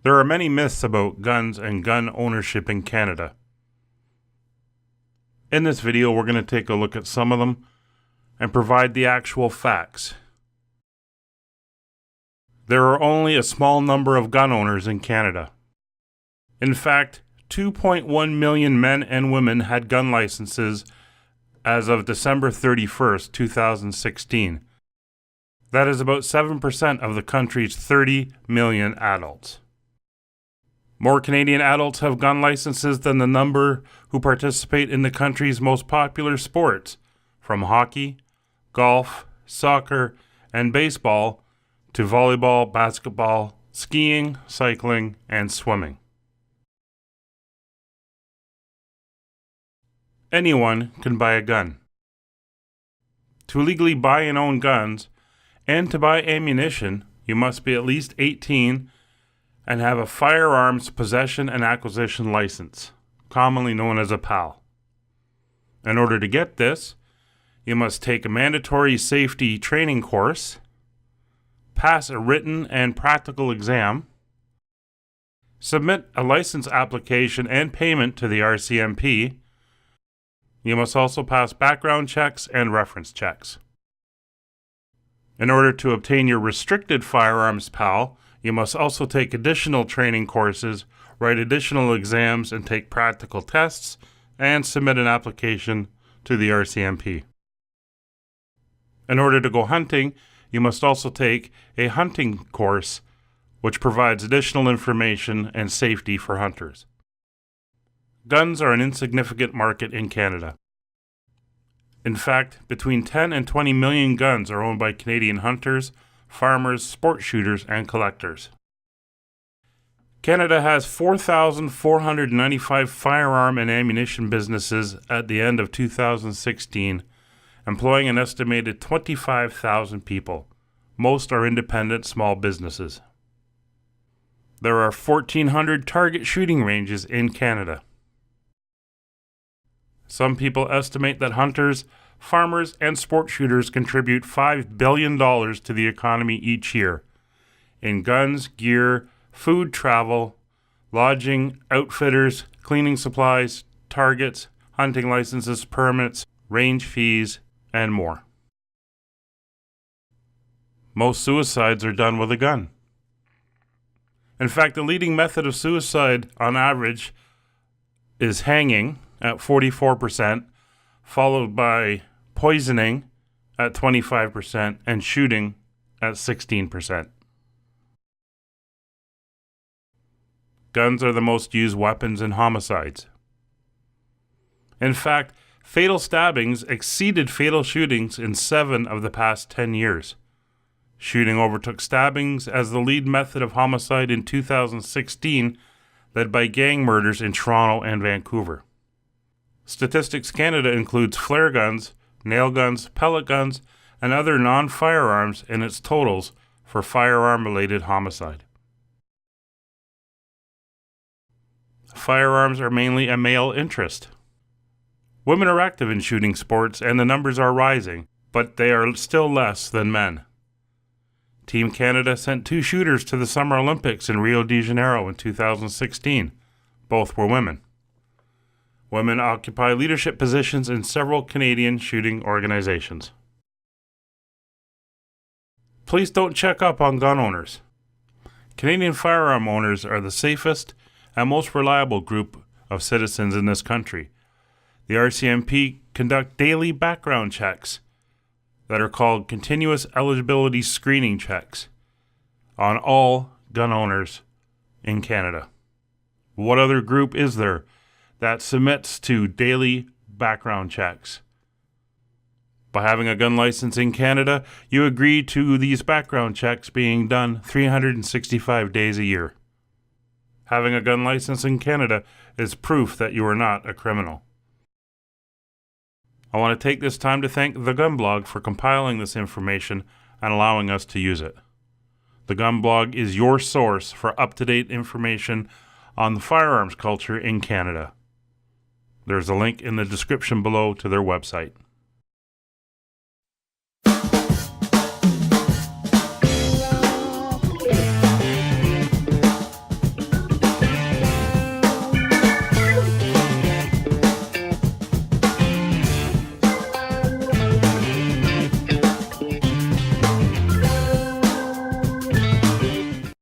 There are many myths about guns and gun ownership in Canada. In this video, we're going to take a look at some of them and provide the actual facts. There are only a small number of gun owners in Canada. In fact, 2.1 million men and women had gun licenses as of December 31st, 2016. That is about 7% of the country's 30 million adults. More Canadian adults have gun licenses than the number who participate in the country's most popular sports, from hockey, golf, soccer, and baseball to volleyball, basketball, skiing, cycling, and swimming. Anyone can buy a gun. To legally buy and own guns, and to buy ammunition, you must be at least 18 and have a Firearms Possession and Acquisition License, commonly known as a PAL. In order to get this, you must take a mandatory safety training course, pass a written and practical exam, submit a license application and payment to the RCMP. You must also pass background checks and reference checks. In order to obtain your restricted firearms PAL, you must also take additional training courses, write additional exams, and take practical tests, and submit an application to the RCMP. In order to go hunting, you must also take a hunting course, which provides additional information and safety for hunters. Guns are an insignificant market in Canada. In fact, between 10 and 20 million guns are owned by Canadian hunters, farmers, sport shooters, and collectors. Canada has 4,495 firearm and ammunition businesses at the end of 2016, employing an estimated 25,000 people. Most are independent small businesses. There are 1,400 target shooting ranges in Canada. Some people estimate that hunters, farmers, and sport shooters contribute $5 billion to the economy each year in guns, gear, food, travel, lodging, outfitters, cleaning supplies, targets, hunting licenses, permits, range fees, and more. Most suicides are done with a gun. In fact, the leading method of suicide on average is hanging at 44%, followed by poisoning at 25%, and shooting at 16%. Guns are the most used weapons in homicides. In fact, fatal stabbings exceeded fatal shootings in 7 of the past 10 years. Shooting overtook stabbings as the lead method of homicide in 2016, led by gang murders in Toronto and Vancouver. Statistics Canada includes flare guns, nail guns, pellet guns, and other non-firearms in its totals for firearm-related homicide. Firearms are mainly a male interest. Women are active in shooting sports and the numbers are rising, but they are still less than men. Team Canada sent 2 shooters to the Summer Olympics in Rio de Janeiro in 2016. Both were women. Women occupy leadership positions in several Canadian shooting organizations. Please don't check up on gun owners. Canadian firearm owners are the safest and most reliable group of citizens in this country. The RCMP conduct daily background checks that are called continuous eligibility screening checks on all gun owners in Canada. What other group is there that submits to daily background checks? By having a gun license in Canada, you agree to these background checks being done 365 days a year. Having a gun license in Canada is proof that you are not a criminal. I want to take this time to thank The Gun Blog for compiling this information and allowing us to use it. The Gun Blog is your source for up-to-date information on the firearms culture in Canada. There's a link in the description below to their website.